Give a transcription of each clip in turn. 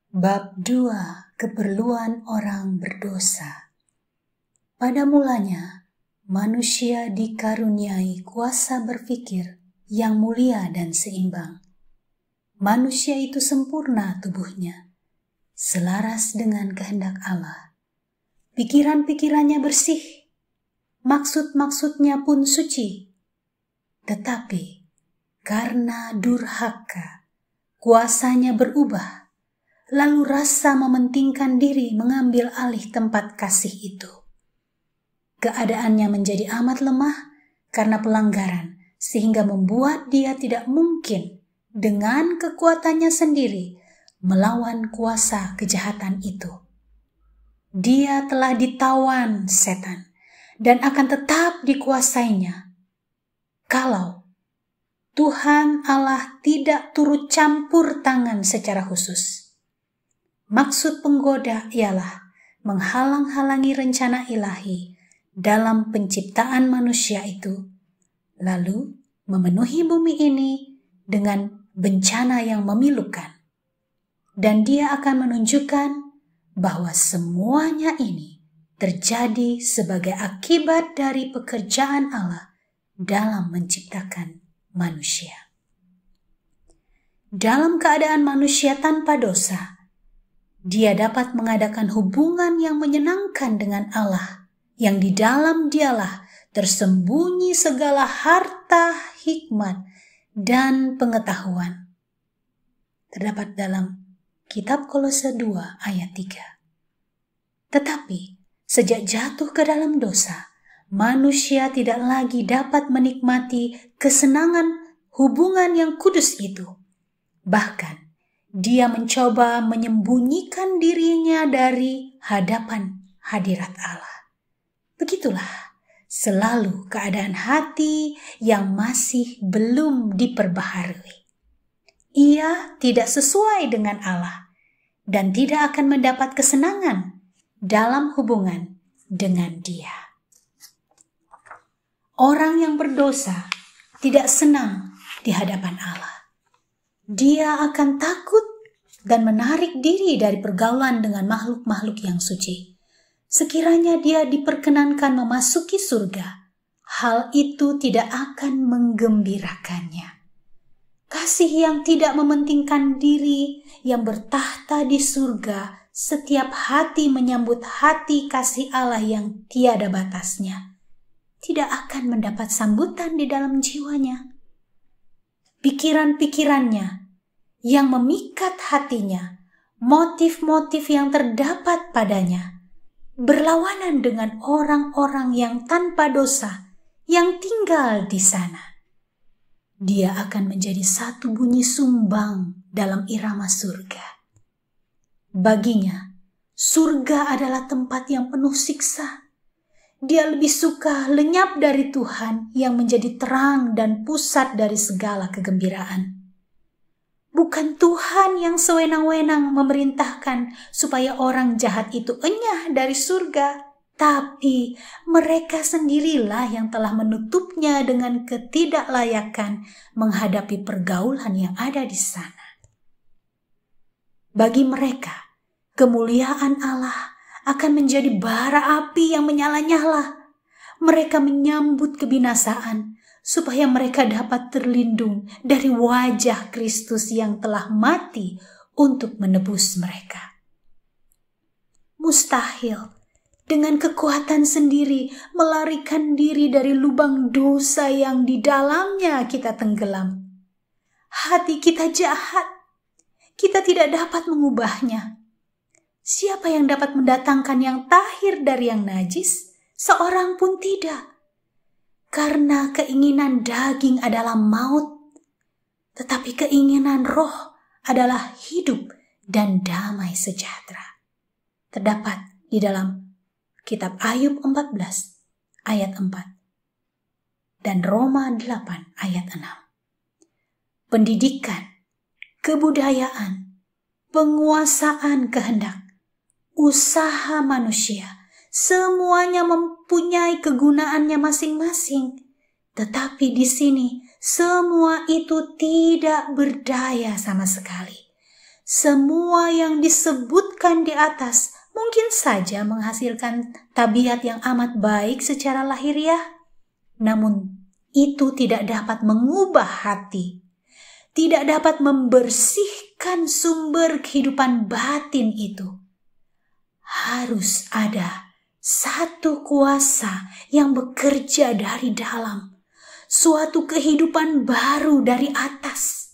Bab 2. Keperluan orang berdosa. Pada mulanya, manusia dikaruniai kuasa berpikir yang mulia dan seimbang. Manusia itu sempurna tubuhnya, selaras dengan kehendak Allah. Pikiran-pikirannya bersih, maksud-maksudnya pun suci. Tetapi karena durhaka, kuasanya berubah, lalu rasa mementingkan diri mengambil alih tempat kasih itu. Keadaannya menjadi amat lemah karena pelanggaran, sehingga membuat dia tidak mungkin dengan kekuatannya sendiri melawan kuasa kejahatan itu. Dia telah ditawan setan dan akan tetap dikuasainya kalau Tuhan Allah tidak turut campur tangan secara khusus. Maksud penggoda ialah menghalang-halangi rencana ilahi dalam penciptaan manusia itu, lalu memenuhi bumi ini dengan bencana yang memilukan. Dan dia akan menunjukkan bahwa semuanya ini terjadi sebagai akibat dari pekerjaan Allah dalam menciptakan manusia. Dalam keadaan manusia tanpa dosa, dia dapat mengadakan hubungan yang menyenangkan dengan Allah, yang di dalam dialah tersembunyi segala harta, hikmat, dan pengetahuan. Terdapat dalam kitab Kolose 2 ayat 3. Tetapi sejak jatuh ke dalam dosa, manusia tidak lagi dapat menikmati kesenangan hubungan yang kudus itu. Bahkan dia mencoba menyembunyikan dirinya dari hadapan hadirat Allah. Begitulah selalu keadaan hati yang masih belum diperbaharui. Ia tidak sesuai dengan Allah dan tidak akan mendapat kesenangan dalam hubungan dengan Dia. Orang yang berdosa tidak senang di hadapan Allah. Dia akan takut dan menarik diri dari pergaulan dengan makhluk-makhluk yang suci. Sekiranya dia diperkenankan memasuki surga, hal itu tidak akan menggembirakannya. Kasih yang tidak mementingkan diri, yang bertahta di surga, setiap hati menyambut hati kasih Allah yang tiada batasnya, tidak akan mendapat sambutan di dalam jiwanya. Pikiran-pikirannya yang memikat hatinya, motif-motif yang terdapat padanya, berlawanan dengan orang-orang yang tanpa dosa yang tinggal di sana. Dia akan menjadi satu bunyi sumbang dalam irama surga. Baginya, surga adalah tempat yang penuh siksa. Dia lebih suka lenyap dari Tuhan yang menjadi terang dan pusat dari segala kegembiraan. Bukan Tuhan yang sewenang-wenang memerintahkan supaya orang jahat itu enyah dari surga, tapi mereka sendirilah yang telah menutupnya dengan ketidaklayakan menghadapi pergaulan yang ada di sana. Bagi mereka, kemuliaan Allah akan menjadi bara api yang menyala-nyala. Mereka menyambut kebinasaan supaya mereka dapat terlindung dari wajah Kristus yang telah mati untuk menebus mereka. Mustahil dengan kekuatan sendiri melarikan diri dari lubang dosa yang di dalamnya kita tenggelam. Hati kita jahat, kita tidak dapat mengubahnya. Siapa yang dapat mendatangkan yang tahir dari yang najis? Seorang pun tidak. Karena keinginan daging adalah maut, tetapi keinginan roh adalah hidup dan damai sejahtera. Terdapat di dalam kitab Ayub 14 ayat 4 dan Roma 8 ayat 6. Pendidikan, kebudayaan, penguasaan kehendak, usaha manusia, semuanya mempunyai kegunaannya masing-masing. Tetapi di sini semua itu tidak berdaya sama sekali. Semua yang disebutkan di atas mungkin saja menghasilkan tabiat yang amat baik secara lahiriah, namun itu tidak dapat mengubah hati, tidak dapat membersihkan sumber kehidupan batin itu. Harus ada satu kuasa yang bekerja dari dalam, suatu kehidupan baru dari atas,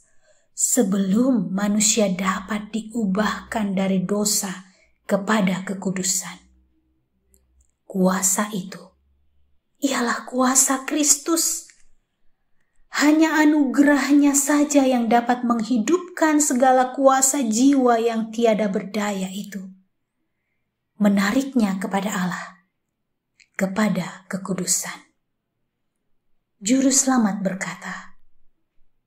sebelum manusia dapat diubahkan dari dosa kepada kekudusan. Kuasa itu ialah kuasa Kristus. Hanya anugerahnya saja yang dapat menghidupkan segala kuasa jiwa yang tiada berdaya itu, menariknya kepada Allah, kepada kekudusan. Juru Selamat berkata,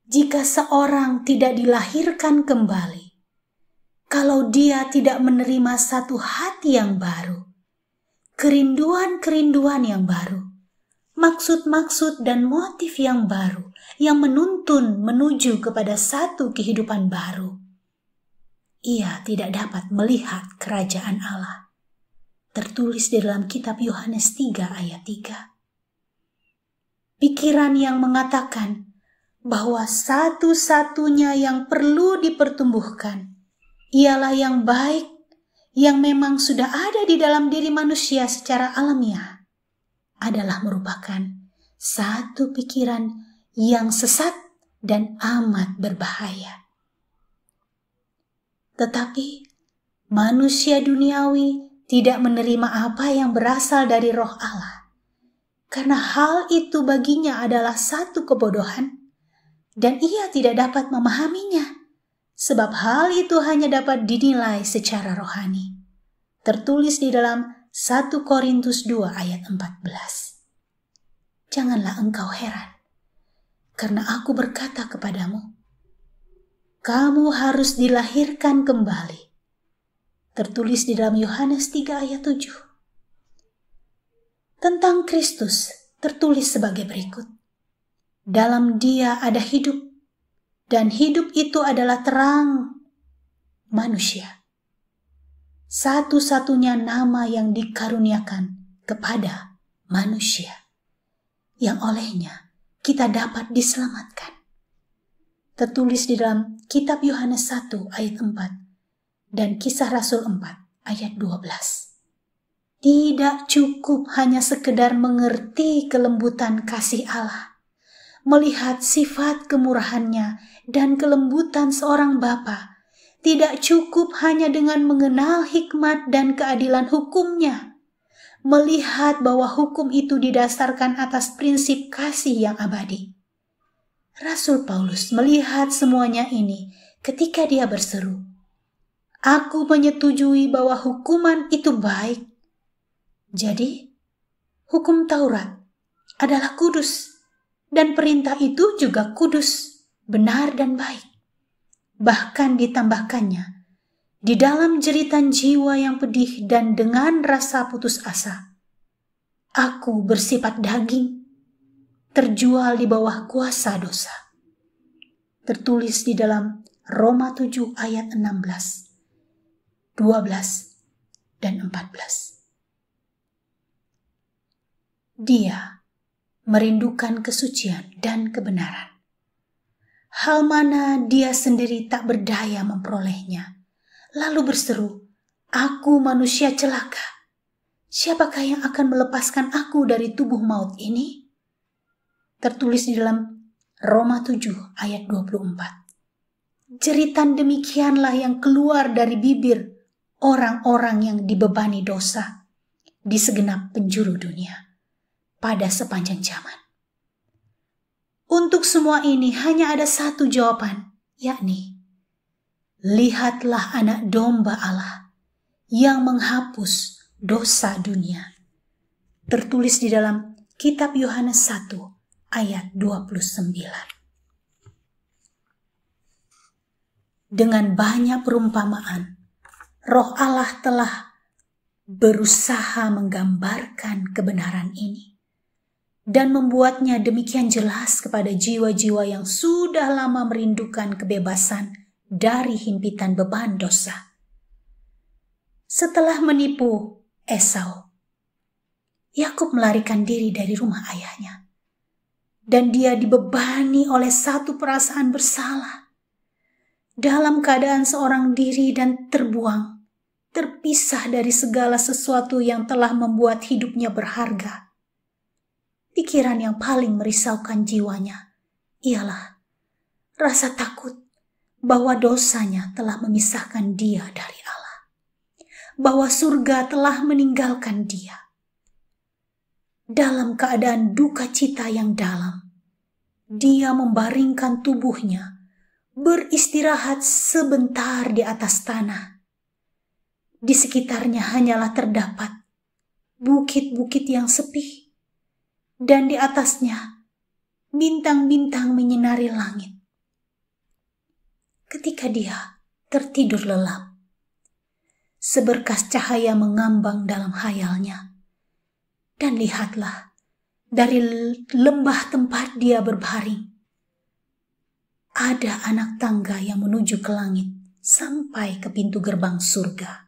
jika seorang tidak dilahirkan kembali, kalau dia tidak menerima satu hati yang baru, kerinduan-kerinduan yang baru, maksud-maksud dan motif yang baru yang menuntun menuju kepada satu kehidupan baru, ia tidak dapat melihat kerajaan Allah. Tertulis di dalam kitab Yohanes 3 ayat 3. Pikiran yang mengatakan bahwa satu-satunya yang perlu dipertumbuhkan ialah yang baik, yang memang sudah ada di dalam diri manusia secara alamiah, adalah merupakan satu pikiran yang sesat dan amat berbahaya. Tetapi manusia duniawi tidak menerima apa yang berasal dari Roh Allah, karena hal itu baginya adalah satu kebodohan, dan ia tidak dapat memahaminya, sebab hal itu hanya dapat dinilai secara rohani. Tertulis di dalam 1 Korintus 2 ayat 14. Janganlah engkau heran, karena aku berkata kepadamu, kamu harus dilahirkan kembali. Tertulis di dalam Yohanes 3 ayat 7. Tentang Kristus tertulis sebagai berikut. Dalam Dia ada hidup, dan hidup itu adalah terang manusia. Satu-satunya nama yang dikaruniakan kepada manusia, yang olehnya kita dapat diselamatkan. Tertulis di dalam kitab Yohanes 1 ayat 4 dan Kisah Rasul 4 ayat 12. Tidak cukup hanya sekedar mengerti kelembutan kasih Allah, melihat sifat kemurahannya dan kelembutan seorang Bapa. Tidak cukup hanya dengan mengenal hikmat dan keadilan hukumnya, melihat bahwa hukum itu didasarkan atas prinsip kasih yang abadi. Rasul Paulus melihat semuanya ini ketika dia berseru, "Aku menyetujui bahwa hukuman itu baik." Jadi, hukum Taurat adalah kudus, dan perintah itu juga kudus, benar dan baik. Bahkan ditambahkannya, di dalam jeritan jiwa yang pedih dan dengan rasa putus asa, aku bersifat daging, terjual di bawah kuasa dosa. Tertulis di dalam Roma 7 ayat 16, 12, dan 14. Dia merindukan kesucian dan kebenaran. Hal mana dia sendiri tak berdaya memperolehnya, lalu berseru, "Aku manusia celaka. Siapakah yang akan melepaskan aku dari tubuh maut ini?" Tertulis di dalam Roma 7 ayat 24. Jeritan demikianlah yang keluar dari bibir orang-orang yang dibebani dosa di segenap penjuru dunia pada sepanjang zaman. Untuk semua ini hanya ada satu jawaban, yakni, lihatlah anak domba Allah yang menghapus dosa dunia. Tertulis di dalam kitab Yohanes 1 ayat 29. Dengan banyak perumpamaan, Roh Allah telah berusaha menggambarkan kebenaran ini dan membuatnya demikian jelas kepada jiwa-jiwa yang sudah lama merindukan kebebasan dari himpitan beban dosa. Setelah menipu Esau, Yakub melarikan diri dari rumah ayahnya. Dan dia dibebani oleh satu perasaan bersalah. Dalam keadaan seorang diri dan terbuang, terpisah dari segala sesuatu yang telah membuat hidupnya berharga. Pikiran yang paling merisaukan jiwanya ialah rasa takut bahwa dosanya telah memisahkan dia dari Allah. Bahwa surga telah meninggalkan dia. Dalam keadaan duka cita yang dalam, dia membaringkan tubuhnya, beristirahat sebentar di atas tanah. Di sekitarnya hanyalah terdapat bukit-bukit yang sepi, dan di atasnya bintang-bintang menyinari langit. Ketika dia tertidur lelap, seberkas cahaya mengambang dalam khayalnya. Dan lihatlah, dari lembah tempat dia berbaring, ada anak tangga yang menuju ke langit sampai ke pintu gerbang surga.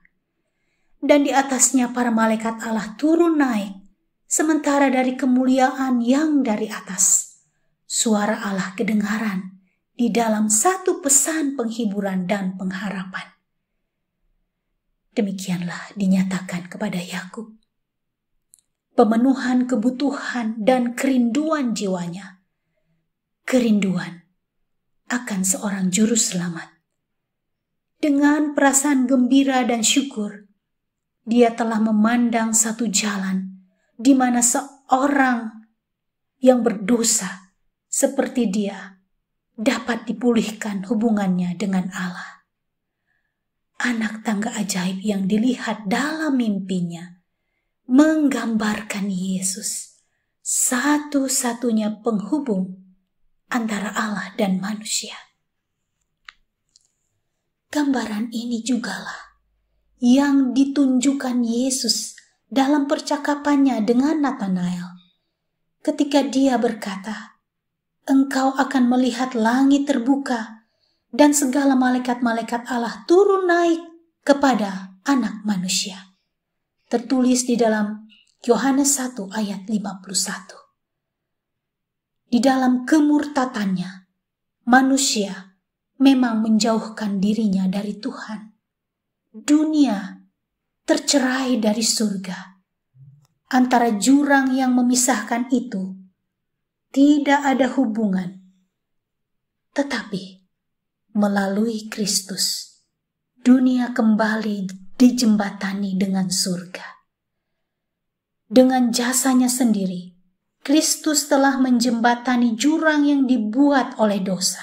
Dan di atasnya para malaikat Allah turun naik, sementara dari kemuliaan yang dari atas, suara Allah kedengaran di dalam satu pesan penghiburan dan pengharapan. Demikianlah dinyatakan kepada Yakub pemenuhan kebutuhan dan kerinduan jiwanya. Kerinduan akan seorang juru selamat. Dengan perasaan gembira dan syukur, dia telah memandang satu jalan di mana seorang yang berdosa seperti dia dapat dipulihkan hubungannya dengan Allah. Anak tangga ajaib yang dilihat dalam mimpinya menggambarkan Yesus, satu-satunya penghubung antara Allah dan manusia. Gambaran ini jugalah yang ditunjukkan Yesus dalam percakapannya dengan Natanael. Ketika dia berkata, "Engkau akan melihat langit terbuka dan segala malaikat-malaikat Allah turun naik kepada anak manusia." Tertulis di dalam Yohanes 1 ayat 51. Di dalam kemurtatannya, manusia memang menjauhkan dirinya dari Tuhan. Dunia tercerai dari surga. Antara jurang yang memisahkan itu tidak ada hubungan. Tetapi melalui Kristus, dunia kembali dijembatani dengan surga. Dengan jasanya sendiri, Kristus telah menjembatani jurang yang dibuat oleh dosa,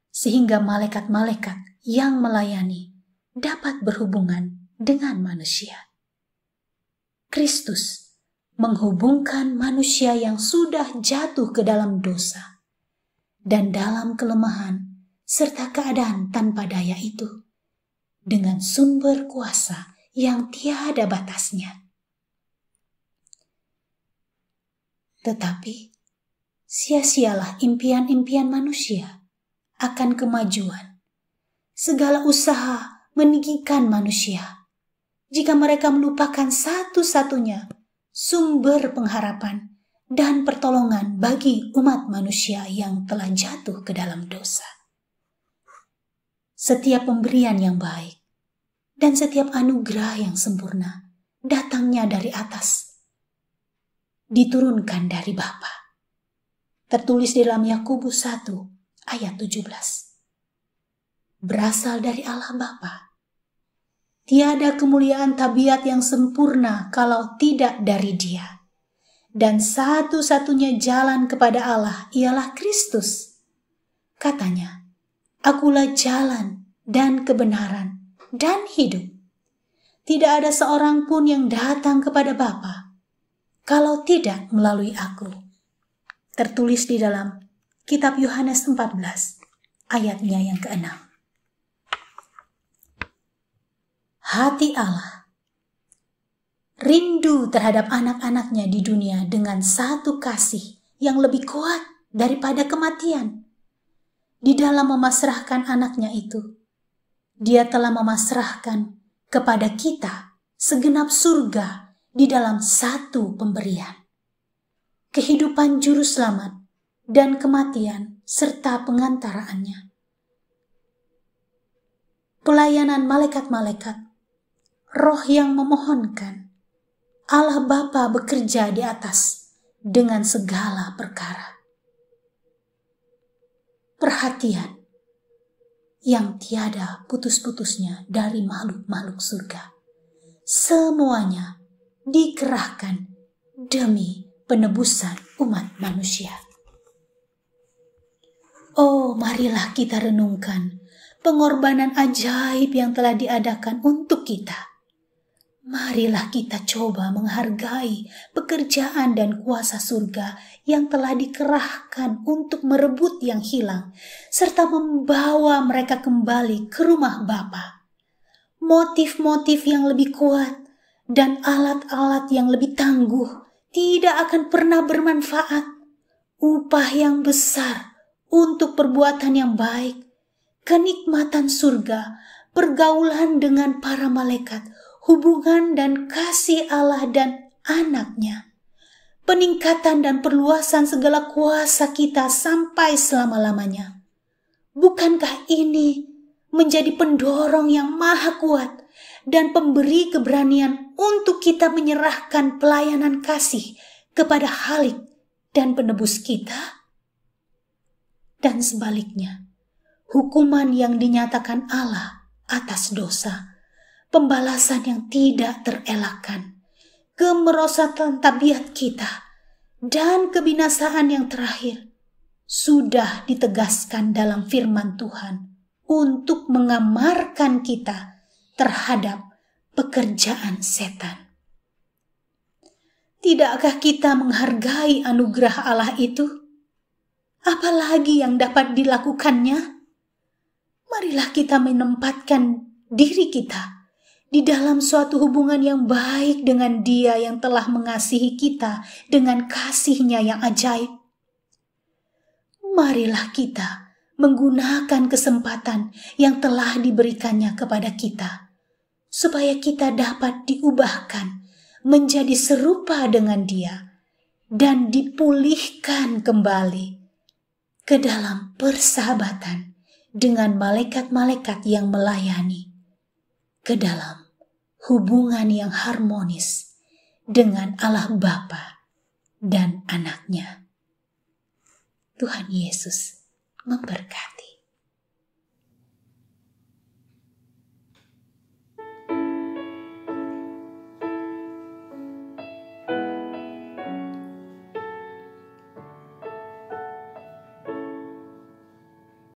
sehingga malaikat-malaikat yang melayani dapat berhubungan dengan manusia. Kristus menghubungkan manusia yang sudah jatuh ke dalam dosa dan dalam kelemahan serta keadaan tanpa daya itu, dengan sumber kuasa yang tiada batasnya. Tetapi sia-sialah impian-impian manusia akan kemajuan. Segala usaha meninggikan manusia jika mereka melupakan satu-satunya sumber pengharapan dan pertolongan bagi umat manusia yang telah jatuh ke dalam dosa. Setiap pemberian yang baik dan setiap anugerah yang sempurna datangnya dari atas, diturunkan dari Bapa. Tertulis di dalam Yakobus 1 ayat 17. Berasal dari Allah Bapa. Tiada kemuliaan tabiat yang sempurna kalau tidak dari Dia. Dan satu-satunya jalan kepada Allah ialah Kristus. Katanya, "Akulah jalan dan kebenaran dan hidup. Tidak ada seorang pun yang datang kepada Bapa kalau tidak melalui aku." Tertulis di dalam kitab Yohanes 14 ayatnya yang ke-6. Hati Allah rindu terhadap anak-anaknya di dunia dengan satu kasih yang lebih kuat daripada kematian, di dalam memasrahkan anaknya itu. Dia telah memasrahkan kepada kita segenap surga di dalam satu pemberian. Kehidupan juru selamat dan kematian serta pengantaraannya. Pelayanan malaikat-malaikat, roh yang memohonkan, Allah Bapa bekerja di atas dengan segala perkara. Perhatian yang tiada putus-putusnya dari makhluk-makhluk surga. Semuanya dikerahkan demi penebusan umat manusia. Oh, marilah kita renungkan pengorbanan ajaib yang telah diadakan untuk kita. Marilah kita coba menghargai pekerjaan dan kuasa surga yang telah dikerahkan untuk merebut yang hilang, serta membawa mereka kembali ke rumah Bapa. Motif-motif yang lebih kuat dan alat-alat yang lebih tangguh tidak akan pernah bermanfaat. Upah yang besar untuk perbuatan yang baik, kenikmatan surga, pergaulan dengan para malaikat, hubungan dan kasih Allah dan anaknya, peningkatan dan perluasan segala kuasa kita sampai selama-lamanya. Bukankah ini menjadi pendorong yang maha kuat dan pemberi keberanian untuk kita menyerahkan pelayanan kasih kepada Khalik dan penebus kita? Dan sebaliknya, hukuman yang dinyatakan Allah atas dosa, pembalasan yang tidak terelakkan, kemerosotan tabiat kita, dan kebinasaan yang terakhir sudah ditegaskan dalam firman Tuhan untuk mengamarkan kita terhadap pekerjaan setan. Tidakkah kita menghargai anugerah Allah itu? Apalagi yang dapat dilakukannya? Marilah kita menempatkan diri kita di dalam suatu hubungan yang baik dengan Dia yang telah mengasihi kita dengan kasih-Nya yang ajaib. Marilah kita menggunakan kesempatan yang telah diberikannya kepada kita, supaya kita dapat diubahkan menjadi serupa dengan Dia dan dipulihkan kembali ke dalam persahabatan dengan malaikat-malaikat yang melayani, ke dalam hubungan yang harmonis dengan Allah Bapa dan anaknya. Tuhan Yesus memberkati.